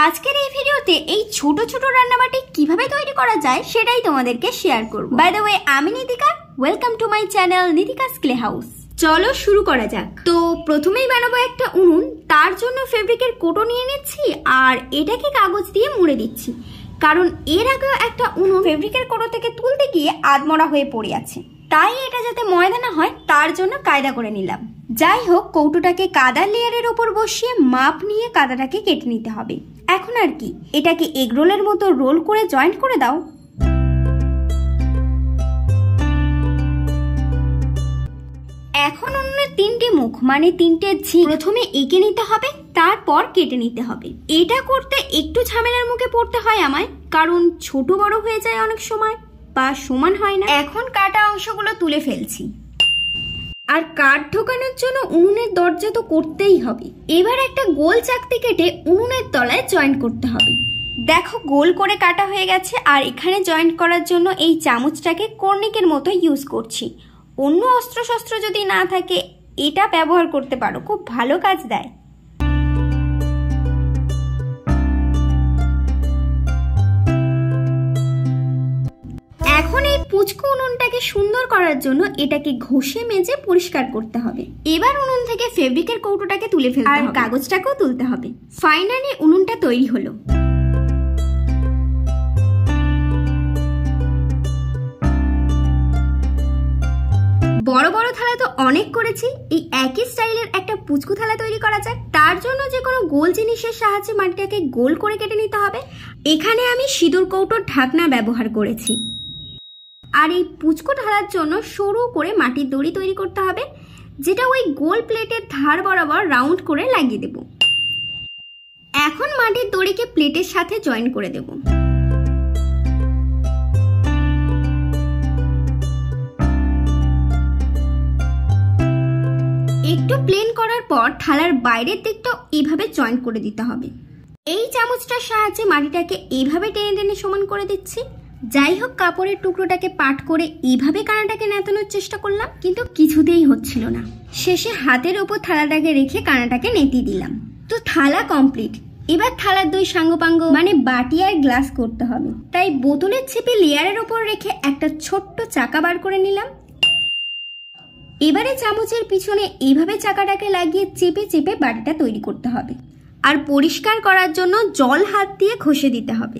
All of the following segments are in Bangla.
আজকের এই ভিডিওতে এই ছোট ছোট রান্নাবাটি কিভাবে তৈরি করা যায় সেটাই তোমাদেরকে শেয়ার করব। বাই দ্য ওয়ে, আমি Nitika, welcome to my channel Nitika's Clay House. চলো শুরু করা যাক। তো প্রথমেই বানাবো একটা উনুন। তার জন্য ফেব্রিকের কোটো নিয়ে নিচ্ছি আর এটাকে কাগজ দিয়ে মুড়ে দিচ্ছি, কারণ এর আগেও একটা উনুন ফেব্রিকের কোটো থেকে তুলতে গিয়ে আধমরা হয়ে পড়ে আছে, তাই এটা যাতে ময়দা না হয় তার জন্য কায়দা করে নিলাম। যাই হোক, কৌটোটাকে কাদার লেয়ারের ওপর বসিয়ে মাপ নিয়ে কাদাটাকে কেটে নিতে হবে। এখন আর কি, এটাকে এগ রোলের মতো রোল করে জয়েন্ট করে দাও। এখন উনুনের তিনটে মুখ মানে তিনটে ঝিক প্রথমে এঁকে নিতে হবে, তারপর কেটে নিতে হবে। এটা করতে একটু ঝামেলার মুখে পড়তে হয় আমায়, কারণ ছোট বড় হয়ে যায় অনেক সময় বা সমান হয় না। এখন কাটা অংশগুলো তুলে ফেলছি। আর কাঠ ঢোকানোর জন্য উনুনের দরজা তো করতেই হবে। এবার একটা গোল চাকতি কেটে উনুনের তলায় জয়েন্ট করতে হবে। দেখো, গোল করে কাটা হয়ে গেছে। আর এখানে জয়েন্ট করার জন্য এই চামচটাকে কর্নিকের মতো ইউজ করছি। অন্য অস্ত্রশস্ত্র যদি না থাকে এটা ব্যবহার করতে পারো, খুব ভালো কাজ দেয়। এখন এই পুচকু উনুনটাকে সুন্দর করার জন্য এটাকে ঘষে মেজে পরিষ্কার করতে হবে। এবার উনুন থেকে ফেব্রিকের কৌটোটাকে তুলে ফেলতে হবে আর কাগজটাকেও তুলতে হবে। ফাইনালি উনুনটা তৈরি হলো। বড় বড় থালা তো অনেক করেছি, এই একই স্টাইলের একটা পুচকু থালা তৈরি করা যাক। তার জন্য যে কোনো গোল জিনিসের সাহায্যে মাটিটাকে গোল করে কেটে নিতে হবে। এখানে আমি সিঁদুর কৌটোর ঢাকনা ব্যবহার করেছি। আর এই পুচকু ঢালার জন্য সরু করে মাটির দড়ি তৈরি করতে হবে, যেটা ওই গোল প্লেটের ধার বরাবর রাউন্ড করে লাগিয়ে দেব। এখন মাটির দড়িকে প্লেটের সাথে জয়েন করে দেব। একটু প্লেন করার পর থালার বাইরের দিকটাও এইভাবে জয়েন করে দিতে হবে। এই চামচটার সাহায্যে মাটিটাকে এইভাবে টেনে টেনে সমান করে দিচ্ছি। যাই হোক, কাপড়ের টুকরোটাকে পাট করে এইভাবে কানাটাকে নেতানোর চেষ্টা করলাম, কিন্তু কিছুতেই হচ্ছিল না। শেষে হাতের ওপর থালাটাকে রেখে কানাটাকে নেতিয়ে দিলাম। তো থালা কমপ্লিট। এবার থালার দুই সাঙ্গপাঙ্গ মানে বাটি আর গ্লাস করতে হবে। তাই বোতলের ছিপে লেয়ারের ওপর রেখে একটা ছোট্ট চাকা বার করে নিলাম। এবারে চামচের পিছনে এইভাবে চাকাটাকে লাগিয়ে চেপে চেপে বাটিটা তৈরি করতে হবে। আর পরিষ্কার করার জন্য জল হাত দিয়ে ঘষে দিতে হবে।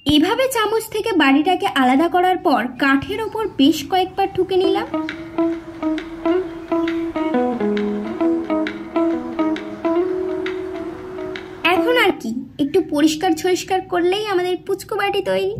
এভাবে চামচ থেকে বাটিটাকে আলাদা করার পর কাঠের ওপর বেশ কয়েকবার ঠুকে নিলাম। এখন আর কি, একটু পরিষ্কার ছরিষ্কার করলেই আমাদের পুচকু বাটি তৈরি।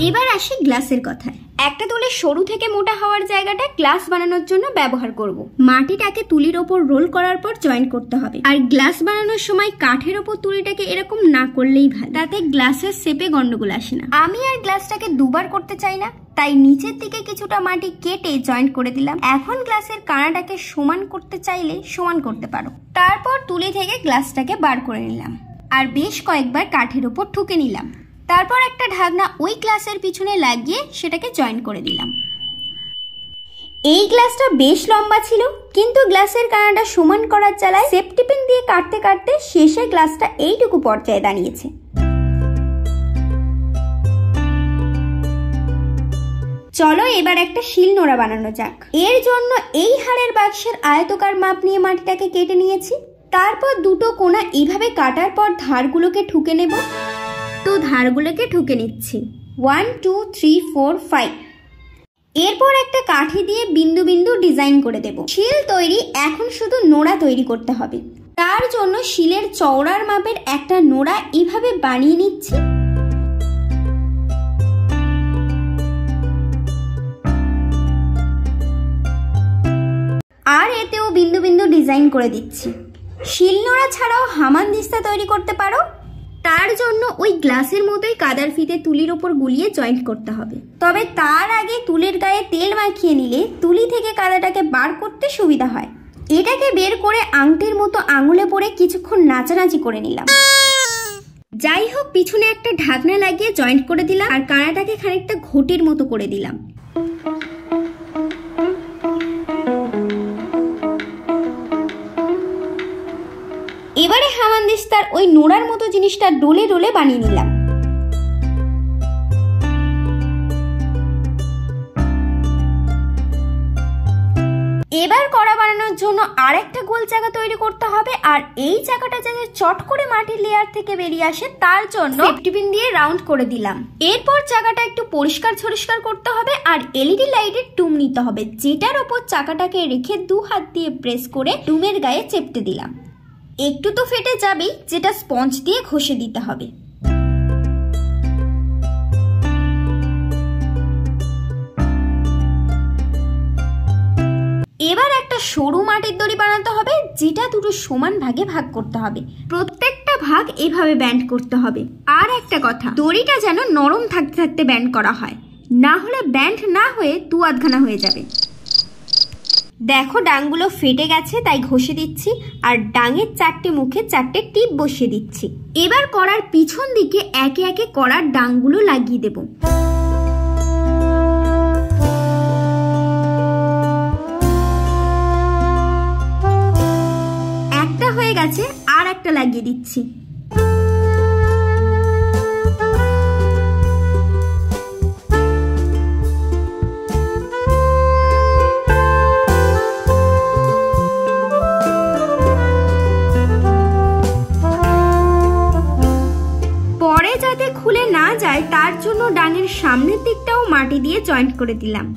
এবার আসি গ্লাসের কথায়। একটা তুলের সরু থেকে মোটা হওয়ার জায়গাটা গ্লাস বানানোর জন্য ব্যবহার করব। মাটিটাকে তুলির ওপর রোল করার পর জয়েন করতে হবে। আর গ্লাস বানানোর সময় কাঠের ওপর তুলিটাকে এরকম না করলেই ভালো, তাতে গ্লাসের শেপে গন্ডগোল আসে না। আমি আর গ্লাসটাকে দুবার করতে চাই না, তাই নিচের দিকে কিছুটা মাটি কেটে জয়েন্ট করে দিলাম। এখন গ্লাসের কানাটাকে সমান করতে চাইলে সমান করতে পারো। তারপর তুলি থেকে গ্লাসটাকে বার করে নিলাম আর বেশ কয়েকবার কাঠের ওপর ঠুকে নিলাম। তারপর একটা ঢাকনা ওই গ্লাসের পিছনে লাগিয়ে সেটাকে জয়েন করে দিলাম। এই গ্লাসটা বেশ লম্বা ছিল, কিন্তু গ্লাসের কানাটা সমান করার জ্বালায় সেফটি পিন দিয়ে কাটতে কাটতে শেষে গ্লাসটা এইটুকু পর্যায়ে দাঁড়িয়েছে। চলো এবার একটা শিলনোড়া বানানো যাক। এর জন্য এই হাড়ের বাক্সের আয়তকার মাপ নিয়ে মাটিটাকে কেটে নিয়েছি। তারপর দুটো কোণা এইভাবে কাটার পর ধারগুলোকে ঠুকে নেব। তো ধারগুলোকে ঠুকে নিচ্ছি 1 2 3 4 5। এরপর একটা কাঠি দিয়ে বিন্দু বিন্দু ডিজাইন করে দেব। শিল তৈরি, এখন শুধু নোড়া তৈরি করতে হবে। তার জন্য শিলের চওড়ার মাপের একটা নোড়া এইভাবে বানিয়ে নিচ্ছি। আর এতেও বিন্দু বিন্দু ডিজাইন করে দিচ্ছি। শিল নোড়া ছাড়াও হামানদিস্তা তৈরি করতে পারো। তার জন্য ওই গ্লাসের মতোই কাদার ফিতে তুলির ওপর গুলিয়ে জয়েন্ট করতে হবে। তবে তার আগে তুলের গায়ে তেল মাখিয়ে নিলে তুলি থেকে কাদাটাকে বার করতে সুবিধা হয়। এটাকে বের করে আংটির মতো আঙুলে পরে কিছুক্ষণ নাচানাচি করে নিলাম। যাই হোক, পিছনে একটা ঢাকনা লাগিয়ে জয়েন্ট করে দিলাম আর কানাটাকে খানিকটা ঘটির মতো করে দিলাম। এবারে হামানদিস্তার ওই নোড়ার মতো জিনিসটা ডোলে ডোলে বানিয়ে নিলাম। এবার কড়া বানানোর জন্য আর একটা গোল চাকা তৈরি করতে হবে, আর এই চাকাটা যাতে চট করে মাটির লেয়ার থেকে বেরিয়ে আসে তার জন্য সেফটি পিন দিয়ে রাউন্ড করে দিলাম। এরপর চাকাটা একটু পরিষ্কার করতে হবে আর এলইডি লাইটের টুম নিতে হবে, যেটার ওপর চাকাটাকে রেখে 2 হাত দিয়ে প্রেস করে টুমের গায়ে চেপটে দিলাম। একটু তো ফেটে যাবেই, যেটা স্পঞ্জ দিয়ে ঘষে দিতে হবে। এবার একটা সরু মাটির দড়ি বানাতে হবে, যেটা দুটো সমান ভাগে ভাগ করতে হবে। প্রত্যেকটা ভাগ এভাবে ব্যান্ড করতে হবে। আর একটা কথা, দড়িটা যেন নরম থাকতে থাকতে ব্যান্ড করা হয়, না হলে ব্যান্ড না হয়ে 2 আধখানা হয়ে যাবে। দেখো ডাংগুলো ফেটে গেছে, তাই ঘষে দিচ্ছি, আর ডাঙের 4টে মুখে 4টে টিপ বসিয়ে দিচ্ছি। এবার কড়ার পিছন দিকে একে একে কড়ার ডাংগুলো লাগিয়ে দেব। একটা হয়ে গেছে, আর একটা লাগিয়ে দিচ্ছি। পরে যাতে খুলে না যায় তার জন্য ডাঙের সামনের দিকটাও মাটি দিয়ে জয়েন্ট করে দিলাম।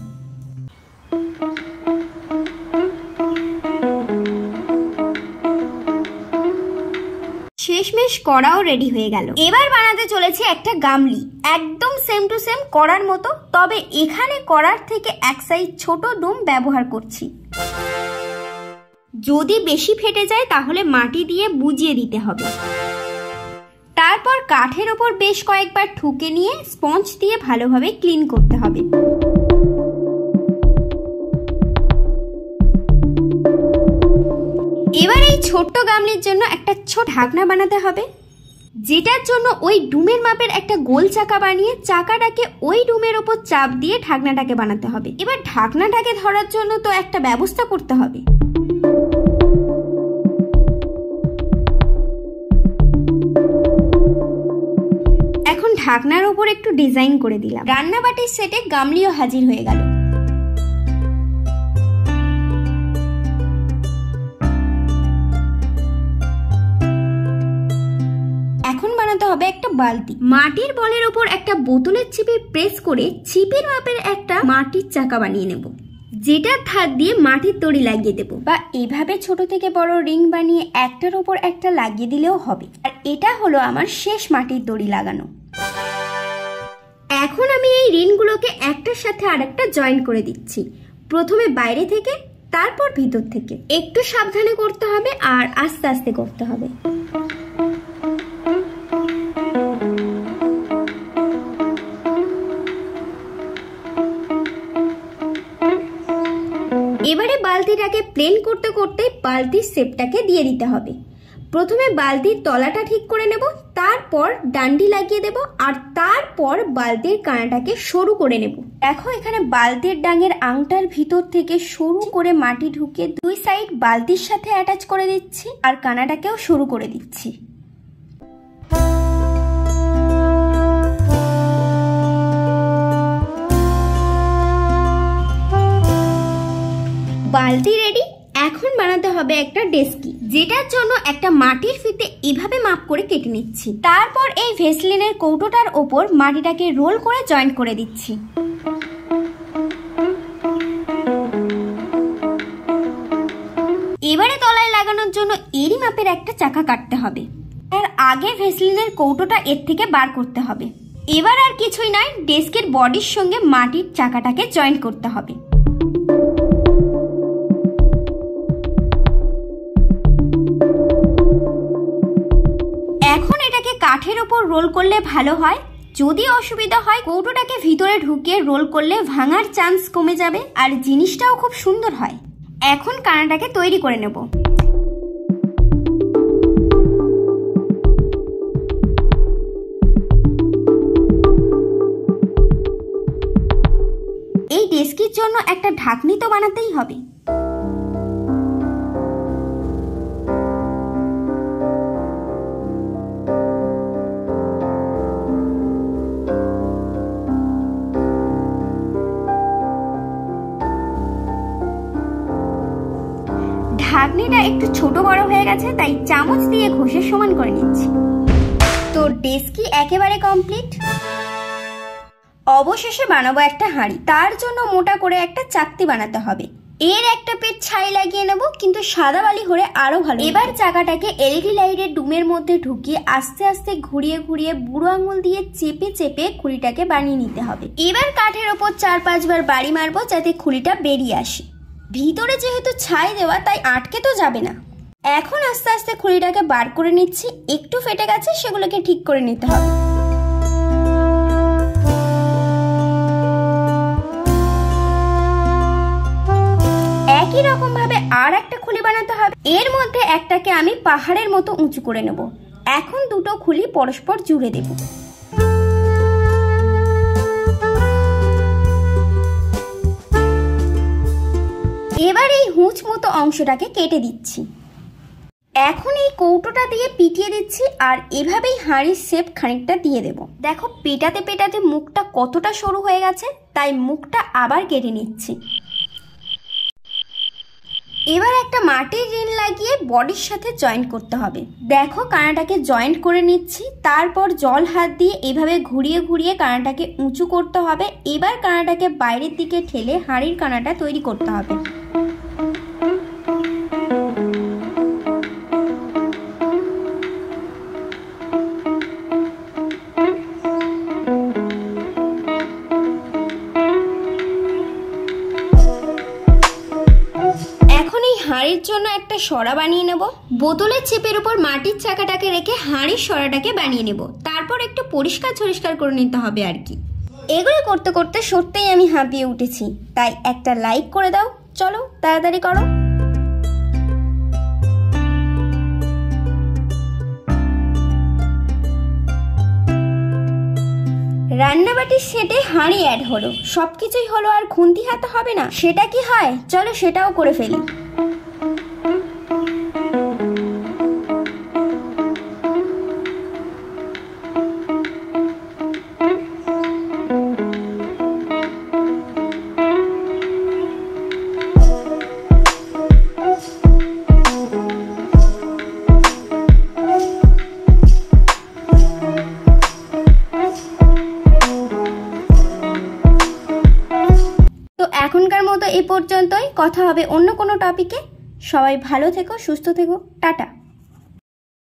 শেষমেশ কড়াও রেডি হয়ে গেল। এবার বানাতে চলেছি একটা গামলি, একদম সেম টু সেম কড়ার মতো, তবে এখানে কড়ার থেকে এক সাইজ ছোট ডোম ব্যবহার করছি। যদি বেশি ফেটে যায় তাহলে মাটি দিয়ে বুঝিয়ে দিতে হবে। তারপর কাঠের ওপর বেশ কয়েকবার ঠুকে নিয়ে স্পঞ্জ দিয়ে ভালোভাবে ক্লিন করতে হবে। এবার এই ছোট্ট গামলির জন্য একটা ছোট ঢাকনা বানাতে হবে, যেটার জন্য ওই ডুমের মাপের একটা গোল চাকা বানিয়ে চাকাটাকে ওই ডুমের ওপর চাপ দিয়ে ঢাকনাটাকে বানাতে হবে। এবার ঢাকনাটাকে ধরার জন্য তো একটা ব্যবস্থা করতে হবে। এখন ঢাকনার উপর একটু ডিজাইন করে দিলাম। রান্নাবাটির সেটে গামলিও হাজির হয়ে গেল। এখন বানাতে হবে একটা বালতি। মাটির বলের উপর একটা বোতলের ছিপে প্রেস করে ছিপের মাপের একটা মাটির চাকা বানিয়ে নেব, যেটার ধার দিয়ে মাটির দড়ি লাগিয়ে দেব, বা এভাবে ছোট থেকে বড় রিং বানিয়ে একটার উপর একটা লাগিয়ে দিলেও হবে। আর এটা হলো আমার শেষ মাটির দড়ি লাগানো। এখন আমি এই রিংগুলোকে একটার সাথে আরেকটা জয়েন করে দিচ্ছি, প্রথমে বাইরে থেকে, তারপর ভিতর থেকে। একটু সাবধানে করতে হবে আর আস্তে আস্তে করতে হবে। এবারে বালতিটাকে প্লেন করতে করতে বালতির শেপটাকে দিয়ে দিতে হবে। প্রথমে বালতির তলাটা ঠিক করে নেব, তারপর ডান্ডি লাগিয়ে দেব, আর তারপর বালতির কানাটাকে সরু করে নেব। দেখো এখানে বালতির ডাঙের আংটার ভিতর থেকে সরু করে মাটি ঢুকে 2 সাইড বালতির সাথে অ্যাটাচ করে দিচ্ছি, আর কানাটাকেও সরু করে দিচ্ছি। বালতি রেডি। এখন বানাতে হবে একটা ডেস্কি, যেটার জন্য একটা মাটির ফিতে এভাবে মাপ করে কেটে নিচ্ছি। তারপর এই ভেসলিনের কৌটোটার ওপর মাটিটাকে রোল করে জয়েন্ট করে দিচ্ছি। এবারে তলায় লাগানোর জন্য এরই মাপের একটা চাকা কাটতে হবে। আর আগে ভেসলিনের কৌটোটা এর থেকে বার করতে হবে। এবার আর কিছুই নয়, ডেস্কের বডির সঙ্গে মাটির চাকাটাকে জয়েন্ট করতে হবে। এখন এটাকে কাঠের ওপর রোল করলে ভালো হয়। যদি অসুবিধা হয় কৌটোটাকে ভিতরে ঢুকিয়ে রোল করলে ভাঙার চান্স কমে যাবে, আর জিনিসটাও খুব সুন্দর হয়। এখন কানাটাকে তৈরি করে নেব। এই ডেস্কির জন্য একটা ঢাকনি তো বানাতেই হবে। চাটনিটা একটু ছোট বড় হয়ে গেছে, তাই চামচ দিয়ে ঘষে সমান করে নিচ্ছি। তো ডেস্কি একেবারে কমপ্লিট। অবশেষে বানাবো একটা হাঁড়ি। তার জন্য মোটা করে একটা চাকতি বানাতে হবে। এর একটা পেট ছাই লাগিয়ে নেব, কিন্তু সাদা বালি হলে আরো ভালো। এবার চাকাটাকে এলইডি লাইটের ডুমের মধ্যে ঢুকিয়ে আস্তে আস্তে ঘুরিয়ে ঘুরিয়ে বুড়ো আঙুল দিয়ে চেপে চেপে খুলিটাকে বানিয়ে নিতে হবে। এবার কাঠের ওপর 4-5 বার বাড়ি মারবো যাতে খুলিটা বেরিয়ে আসে। ভিতরে যেহেতু ছাই দেওয়া তাই আটকে তো যাবে না। এখন আস্তে আস্তে খুলিটাকে বার করে নিচ্ছি। একটু ফেটে গেছে, সেগুলোকে ঠিক করে নিতে হবে। একই রকম ভাবে আর একটা খুলি বানাতে হবে। এর মধ্যে একটাকে আমি পাহাড়ের মতো উঁচু করে নেব। এখন দুটো খুলি পরস্পর জুড়ে দেব। এবার এই হুঁচ মতো অংশটাকে কেটে দিচ্ছি। এখন এই কৌটোটা দিয়ে পিটিয়ে দিচ্ছি আর এভাবেই হাঁড়ির শেপ খানিকটা দিয়ে দেব। দেখো পেটাতে পেটাতে মুখটা কতটা সরু হয়ে গেছে, তাই মুখটা আবার কেটে নিচ্ছি। এবার একটা মাটির রিং লাগিয়ে বডির সাথে জয়েন্ট করতে হবে। দেখো কানাটাকে জয়েন্ট করে নিচ্ছি। তারপর জল হাত দিয়ে এভাবে ঘুরিয়ে ঘুরিয়ে কানাটাকে উঁচু করতে হবে। এবার কানাটাকে বাইরের দিকে ঠেলে হাঁড়ির কানাটা তৈরি করতে হবে। হাঁড়ির জন্য একটা সরা বানিয়ে নেব। বোতলের চেপের উপর মাটির চাকাটাকে রেখে হাঁড়ির সরাটাকে বানিয়ে নেব। তারপর একটু পরিষ্কার করে নিতে হবে আর কি। এগুলো করতে করতে সত্যিই আমি হাঁপিয়ে উঠেছি, তাই একটা লাইক করে দাও। চলো তাড়াতাড়ি করো। রান্নাবাটির সেটে হাঁড়ি অ্যাড হলো, সবকিছুই হলো, আর খুন্তি হাতে হবে না। সেটা কি হয়, চলো সেটাও করে ফেলি। এখনকার মতো এই পর্যন্তই। কথা হবে অন্য কোনো টপিকে। সবাই ভালো থেকো, সুস্থ থেকো। টাটা।